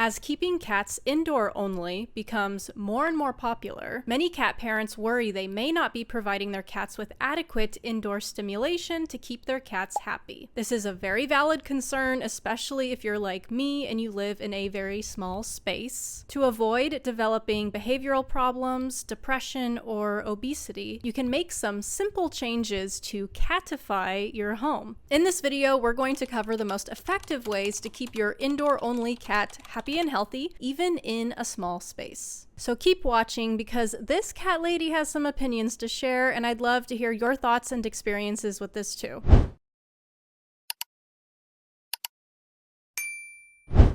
As keeping cats indoor only becomes more and more popular, many cat parents worry they may not be providing their cats with adequate indoor stimulation to keep their cats happy. This is a very valid concern, especially if you're like me and you live in a very small space. To avoid developing behavioral problems, depression, or obesity, you can make some simple changes to catify your home. In this video, we're going to cover the most effective ways to keep your indoor-only cat happy and healthy, even in a small space. So keep watching because this cat lady has some opinions to share, and I'd love to hear your thoughts and experiences with this too.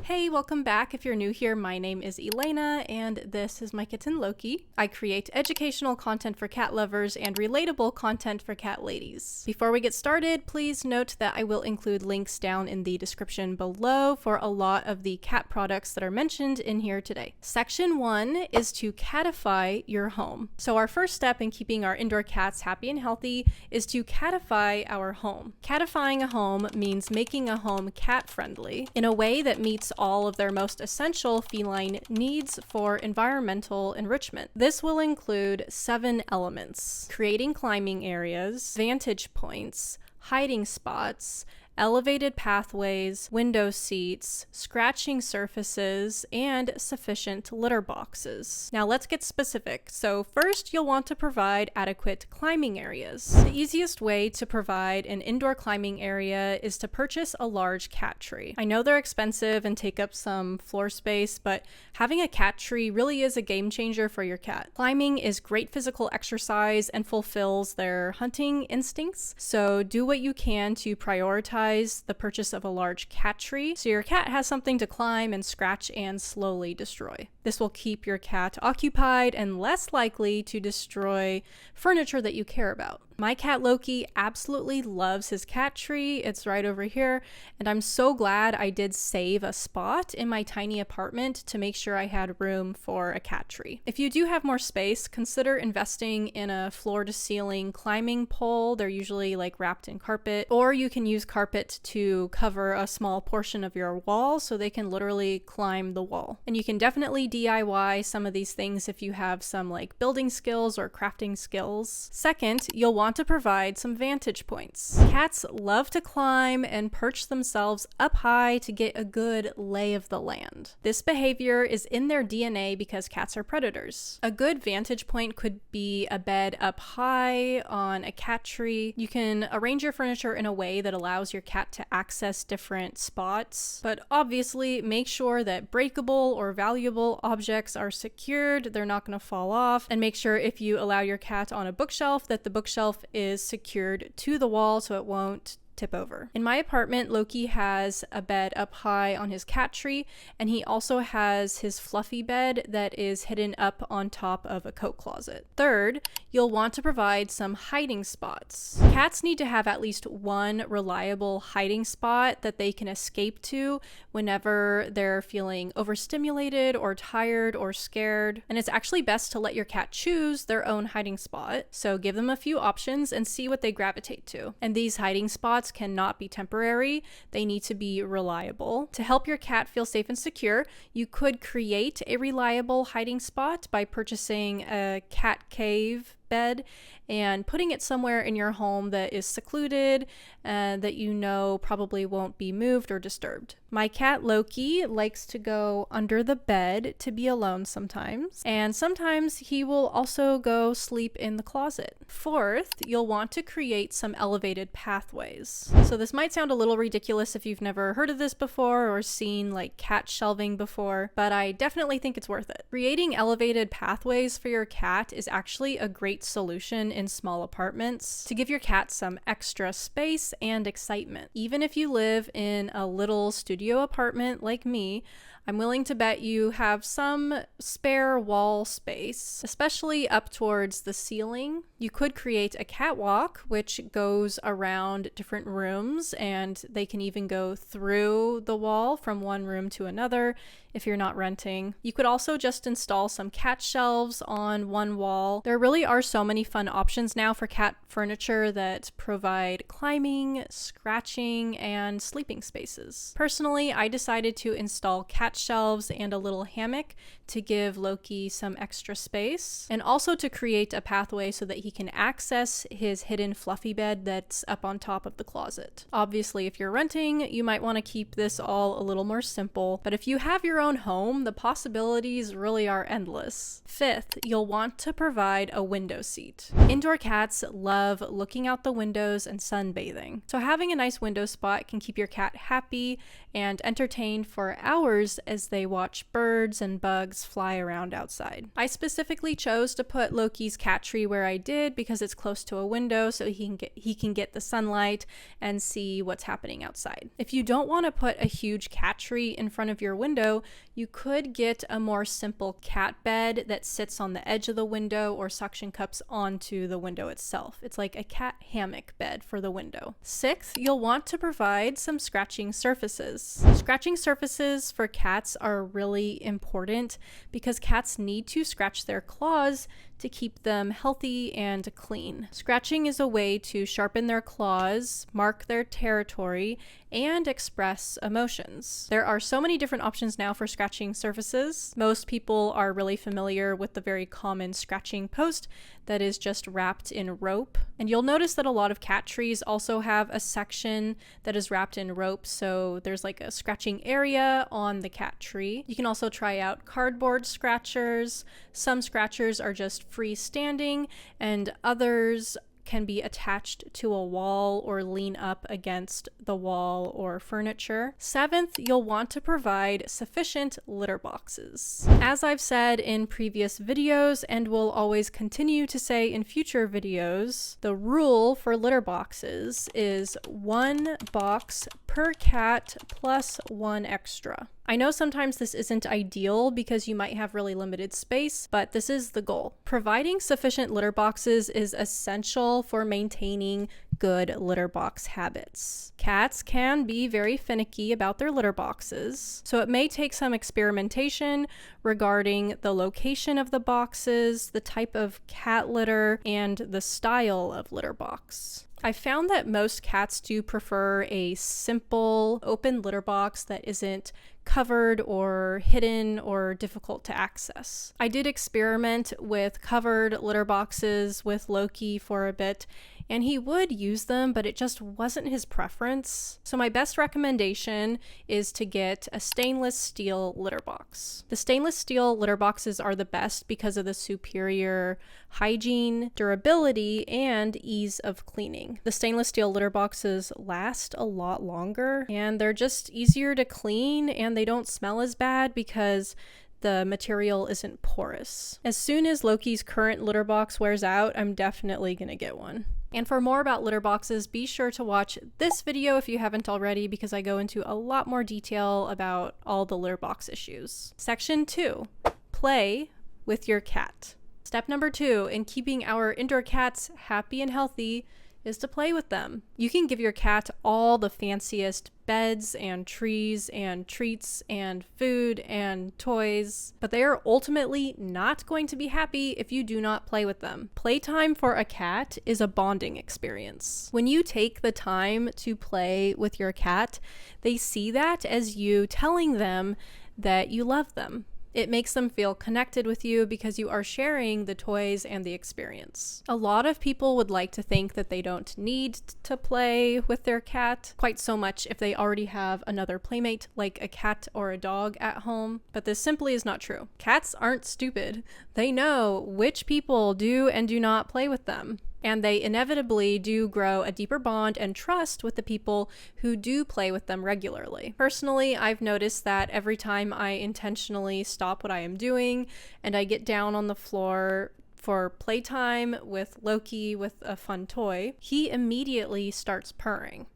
Hey, welcome back. If you're new here, my name is Elena, and this is my kitten Loki. I create educational content for cat lovers and relatable content for cat ladies. Before we get started, please note that I will include links down in the description below for a lot of the cat products that are mentioned in here today. Section 1 is to catify your home. So our first step in keeping our indoor cats happy and healthy is to catify our home. Catifying a home means making a home cat-friendly in a way that meets all of their most essential feline needs for environmental enrichment. This will include 7 elements: creating climbing areas, vantage points, hiding spots, elevated pathways, window seats, scratching surfaces, and sufficient litter boxes. Now let's get specific. So first, you'll want to provide adequate climbing areas. The easiest way to provide an indoor climbing area is to purchase a large cat tree. I know they're expensive and take up some floor space, but having a cat tree really is a game changer for your cat. Climbing is great physical exercise and fulfills their hunting instincts, so do what you can to prioritize the purchase of a large cat tree so your cat has something to climb and scratch and slowly destroy. This will keep your cat occupied and less likely to destroy furniture that you care about. My cat Loki absolutely loves his cat tree. It's right over here, and I'm so glad I did save a spot in my tiny apartment to make sure I had room for a cat tree. If you do have more space, consider investing in a floor-to-ceiling climbing pole. They're usually like wrapped in carpet, or you can use carpet to cover a small portion of your wall so they can literally climb the wall. And you can definitely DIY some of these things if you have some like building skills or crafting skills. Second, you'll want to provide some vantage points. Cats love to climb and perch themselves up high to get a good lay of the land. This behavior is in their DNA because cats are predators. A good vantage point could be a bed up high on a cat tree. You can arrange your furniture in a way that allows your cat to access different spots, but obviously make sure that breakable or valuable objects are secured, they're not going to fall off, and make sure if you allow your cat on a bookshelf that the bookshelf is secured to the wall so it won't tip over. In my apartment, Loki has a bed up high on his cat tree, and he also has his fluffy bed that is hidden up on top of a coat closet. Third, you'll want to provide some hiding spots. Cats need to have at least one reliable hiding spot that they can escape to whenever they're feeling overstimulated or tired or scared. And it's actually best to let your cat choose their own hiding spot. So give them a few options and see what they gravitate to. And these hiding spots cannot be temporary. They need to be reliable. To help your cat feel safe and secure, you could create a reliable hiding spot by purchasing a cat cave bed and putting it somewhere in your home that is secluded and that you know probably won't be moved or disturbed. My cat Loki likes to go under the bed to be alone sometimes, and sometimes he will also go sleep in the closet. Fourth, you'll want to create some elevated pathways. So this might sound a little ridiculous if you've never heard of this before or seen like cat shelving before, but I definitely think it's worth it. Creating elevated pathways for your cat is actually a great solution in small apartments to give your cat some extra space and excitement. Even if you live in a little studio apartment like me, I'm willing to bet you have some spare wall space, especially up towards the ceiling. You could create a catwalk, which goes around different rooms, and they can even go through the wall from one room to another if you're not renting. You could also just install some cat shelves on one wall. There really are so many fun options now for cat furniture that provide climbing, scratching, and sleeping spaces. Personally, I decided to install cat cat shelves and a little hammock to give Loki some extra space, and also to create a pathway so that he can access his hidden fluffy bed that's up on top of the closet. Obviously, if you're renting, you might want to keep this all a little more simple, but if you have your own home, the possibilities really are endless. Fifth, you'll want to provide a window seat. Indoor cats love looking out the windows and sunbathing, so having a nice window spot can keep your cat happy and entertained for hours as they watch birds and bugs fly around outside. I specifically chose to put Loki's cat tree where I did because it's close to a window, so he can get the sunlight and see what's happening outside. If you don't want to put a huge cat tree in front of your window, you could get a more simple cat bed that sits on the edge of the window or suction cups onto the window itself. It's like a cat hammock bed for the window. Sixth, you'll want to provide some scratching surfaces. Scratching surfaces for cats are really important because cats need to scratch their claws to keep them healthy and clean. Scratching is a way to sharpen their claws, mark their territory, and express emotions. There are so many different options now for scratching surfaces. Most people are really familiar with the very common scratching post that is just wrapped in rope. And you'll notice that a lot of cat trees also have a section that is wrapped in rope, so there's like a scratching area on the cat tree. You can also try out cardboard scratchers. Some scratchers are just freestanding, and others can be attached to a wall or lean up against the wall or furniture. Seventh, you'll want to provide sufficient litter boxes. As I've said in previous videos and will always continue to say in future videos, the rule for litter boxes is 1 box per cat plus 1 extra. I know sometimes this isn't ideal because you might have really limited space, but this is the goal. Providing sufficient litter boxes is essential for maintaining good litter box habits. Cats can be very finicky about their litter boxes, so it may take some experimentation regarding the location of the boxes, the type of cat litter, and the style of litter box. I found that most cats do prefer a simple, open litter box that isn't covered or hidden or difficult to access. I did experiment with covered litter boxes with Loki for a bit, and he would use them, but it just wasn't his preference. So my best recommendation is to get a stainless steel litter box. The stainless steel litter boxes are the best because of the superior hygiene, durability, and ease of cleaning. The stainless steel litter boxes last a lot longer, and they're just easier to clean, and they don't smell as bad because the material isn't porous. As soon as Loki's current litter box wears out, I'm definitely gonna get one. And for more about litter boxes, be sure to watch this video if you haven't already, because I go into a lot more detail about all the litter box issues. Section 2, play with your cat. Step number 2 in keeping our indoor cats happy and healthy is to play with them. You can give your cat all the fanciest beds and trees and treats and food and toys, but they are ultimately not going to be happy if you do not play with them. Playtime for a cat is a bonding experience. When you take the time to play with your cat, they see that as you telling them that you love them. It makes them feel connected with you because you are sharing the toys and the experience. A lot of people would like to think that they don't need to play with their cat quite so much if they already have another playmate like a cat or a dog at home, but this simply is not true. Cats aren't stupid. They know which people do and do not play with them. And they inevitably do grow a deeper bond and trust with the people who do play with them regularly. Personally, I've noticed that every time I intentionally stop what I am doing and I get down on the floor for playtime with Loki with a fun toy, he immediately starts purring.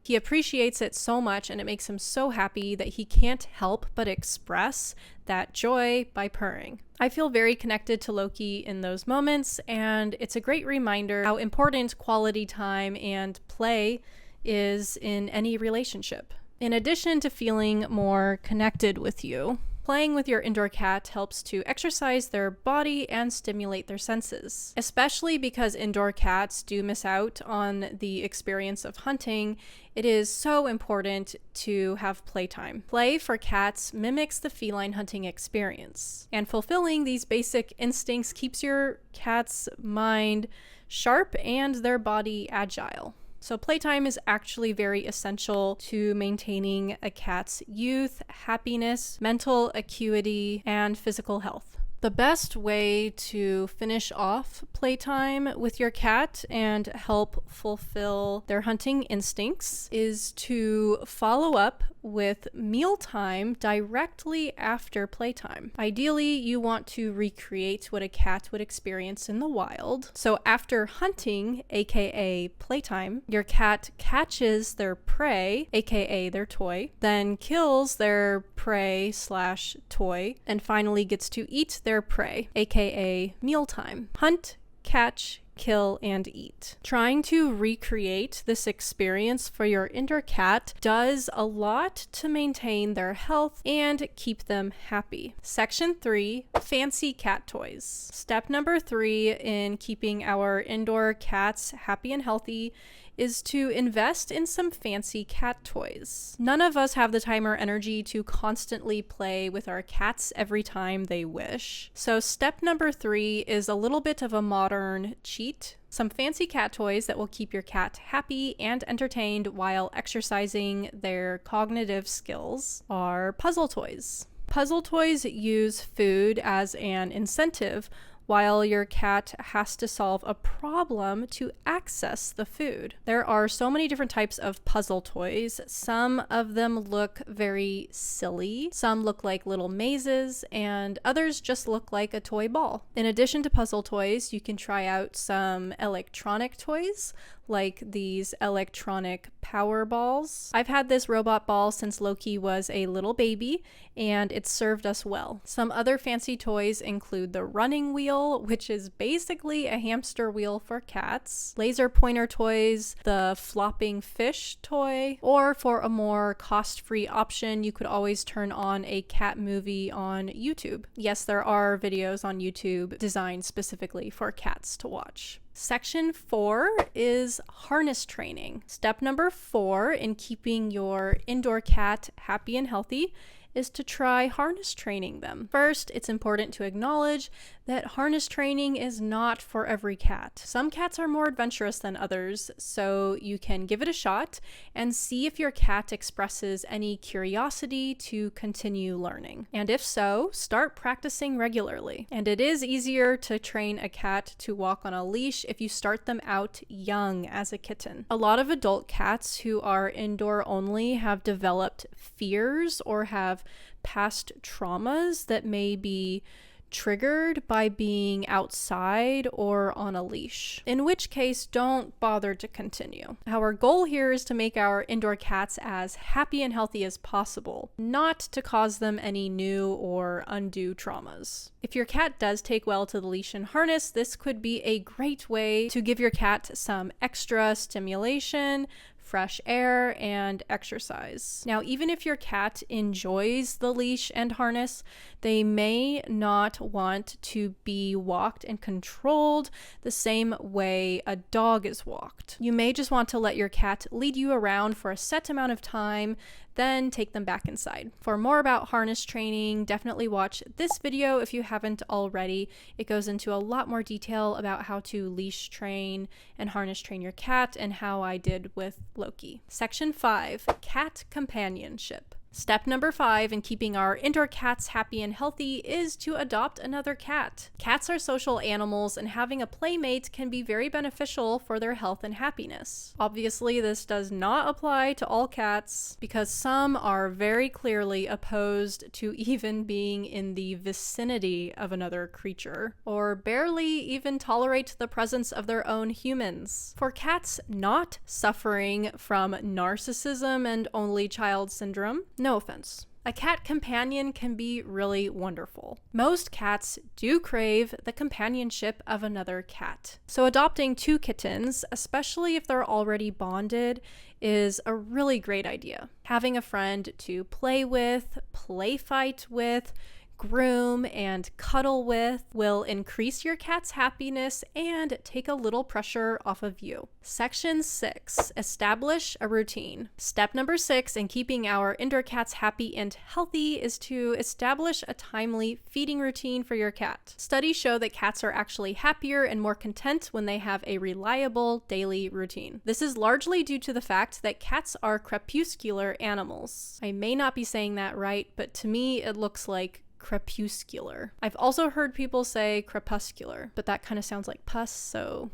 He appreciates it so much, and it makes him so happy that he can't help but express that joy by purring. I feel very connected to Loki in those moments, and it's a great reminder how important quality time and play is in any relationship. In addition to feeling more connected with you, Playing with your indoor cat helps to exercise their body and stimulate their senses, especially because indoor cats do miss out on the experience of hunting. It is so important to have playtime. Play for cats mimics the feline hunting experience, and fulfilling these basic instincts keeps your cat's mind sharp and their body agile. So playtime is actually very essential to maintaining a cat's youth, happiness, mental acuity, and physical health. The best way to finish off playtime with your cat and help fulfill their hunting instincts is to follow up with mealtime directly after playtime. Ideally, you want to recreate what a cat would experience in the wild. So after hunting, aka playtime, your cat catches their prey, aka their toy, then kills their prey/toy, and finally gets to eat their prey, aka mealtime. Hunt, catch, kill, and eat. Trying to recreate this experience for your indoor cat does a lot to maintain their health and keep them happy. Section 3, fancy cat toys. Step number 3 in keeping our indoor cats happy and healthy is to invest in some fancy cat toys. None of us have the time or energy to constantly play with our cats every time they wish. So step number 3 is a little bit of a modern cheat. Some fancy cat toys that will keep your cat happy and entertained while exercising their cognitive skills are puzzle toys. Puzzle toys use food as an incentive, while your cat has to solve a problem to access the food. There are so many different types of puzzle toys. Some of them look very silly, some look like little mazes, and others just look like a toy ball. In addition to puzzle toys, you can try out some electronic toys, like these electronic power balls. I've had this robot ball since Loki was a little baby, and it's served us well. Some other fancy toys include the running wheel, which is basically a hamster wheel for cats, laser pointer toys, the flopping fish toy, or for a more cost-free option, you could always turn on a cat movie on YouTube. Yes, there are videos on YouTube designed specifically for cats to watch. Section 4 is harness training. Step number 4 in keeping your indoor cat happy and healthy is to try harness training them. First, it's important to acknowledge that harness training is not for every cat. Some cats are more adventurous than others, so you can give it a shot and see if your cat expresses any curiosity to continue learning. And if so, start practicing regularly. And it is easier to train a cat to walk on a leash if you start them out young as a kitten. A lot of adult cats who are indoor only have developed fears or have past traumas that may be triggered by being outside or on a leash, in which case don't bother to continue. Our goal here is to make our indoor cats as happy and healthy as possible, not to cause them any new or undue traumas. If your cat does take well to the leash and harness, this could be a great way to give your cat some extra stimulation, fresh air, and exercise. Now, even if your cat enjoys the leash and harness, they may not want to be walked and controlled the same way a dog is walked. You may just want to let your cat lead you around for a set amount of time, then take them back inside. For more about harness training, definitely watch this video if you haven't already. It goes into a lot more detail about how to leash train and harness train your cat and how I did with Loki. Section 5, cat companionship. Step number 5 in keeping our indoor cats happy and healthy is to adopt another cat. Cats are social animals, and having a playmate can be very beneficial for their health and happiness. Obviously, this does not apply to all cats because some are very clearly opposed to even being in the vicinity of another creature, or barely even tolerate the presence of their own humans. For cats not suffering from narcissism and only child syndrome, no offense, A cat companion can be really wonderful. Most cats do crave the companionship of another cat. So adopting 2 kittens, especially if they're already bonded, is a really great idea. Having a friend to play with, play fight with, groom, and cuddle with will increase your cat's happiness and take a little pressure off of you. Section 6, establish a routine. Step number 6 in keeping our indoor cats happy and healthy is to establish a timely feeding routine for your cat. Studies show that cats are actually happier and more content when they have a reliable daily routine. This is largely due to the fact that cats are crepuscular animals. I may not be saying that right, but to me it looks like crepuscular. I've also heard people say crepuscular, but that kind of sounds like pus, so...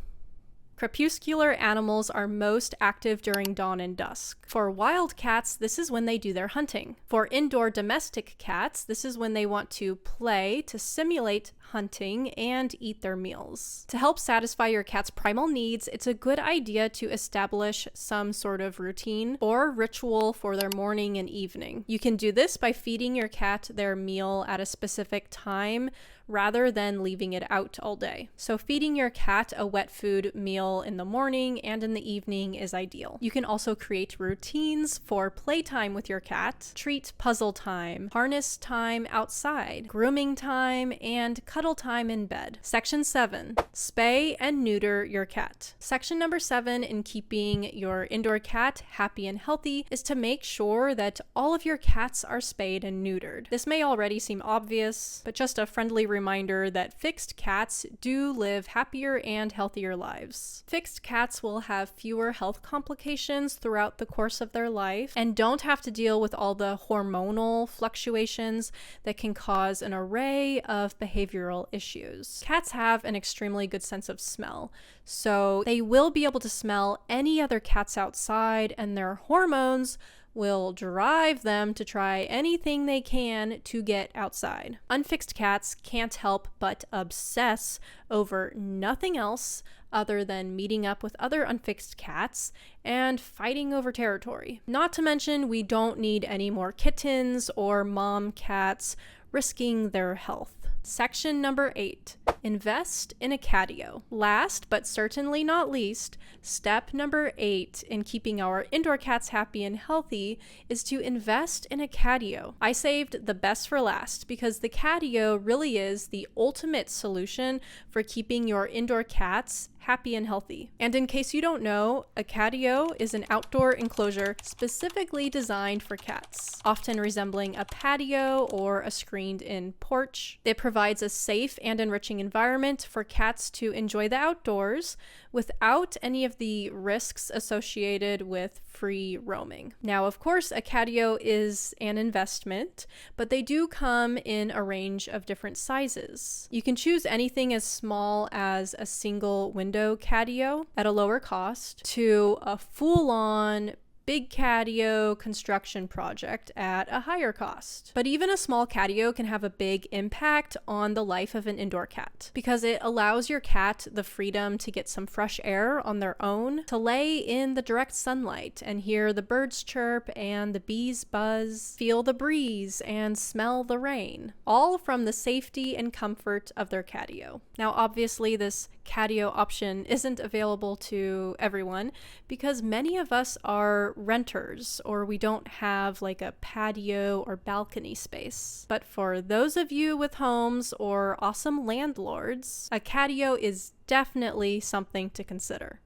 Crepuscular animals are most active during dawn and dusk. For wild cats, this is when they do their hunting. For indoor domestic cats, this is when they want to play to simulate hunting and eat their meals. To help satisfy your cat's primal needs, it's a good idea to establish some sort of routine or ritual for their morning and evening. You can do this by feeding your cat their meal at a specific time, rather than leaving it out all day. So feeding your cat a wet food meal in the morning and in the evening is ideal. You can also create routines for playtime with your cat, treat puzzle time, harness time outside, grooming time, and cuddle time in bed. Section 7, spay and neuter your cat. Section number 7 in keeping your indoor cat happy and healthy is to make sure that all of your cats are spayed and neutered. This may already seem obvious, but just a friendly reminder that fixed cats do live happier and healthier lives. Fixed cats will have fewer health complications throughout the course of their life and don't have to deal with all the hormonal fluctuations that can cause an array of behavioral issues. Cats have an extremely good sense of smell, so they will be able to smell any other cats outside, and their hormones will drive them to try anything they can to get outside. Unfixed cats can't help but obsess over nothing else other than meeting up with other unfixed cats and fighting over territory. Not to mention, we don't need any more kittens or mom cats risking their health. Section number 8, invest in a catio. Last, but certainly not least, step number 8 in keeping our indoor cats happy and healthy is to invest in a catio. I saved the best for last because the catio really is the ultimate solution for keeping your indoor cats happy and healthy. And in case you don't know, a catio is an outdoor enclosure specifically designed for cats, often resembling a patio or a screened-in porch. It provides a safe and enriching environment for cats to enjoy the outdoors without any of the risks associated with free roaming. Now, of course, a catio is an investment, but they do come in a range of different sizes. You can choose anything as small as a single window catio at a lower cost to a full-on big catio construction project at a higher cost. But even a small catio can have a big impact on the life of an indoor cat because it allows your cat the freedom to get some fresh air on their own, to lay in the direct sunlight and hear the birds chirp and the bees buzz, feel the breeze and smell the rain, all from the safety and comfort of their catio. Now, obviously, this catio option isn't available to everyone because many of us are renters or we don't have like a patio or balcony space. But for those of you with homes or awesome landlords, a catio is definitely something to consider.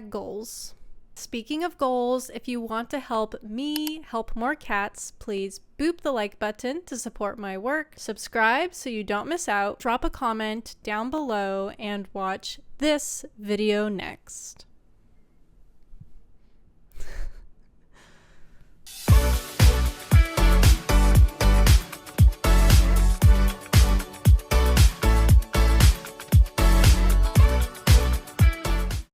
#goals. Speaking of goals, if you want to help me help more cats, please boop the like button to support my work, subscribe so you don't miss out, drop a comment down below, and watch this video next.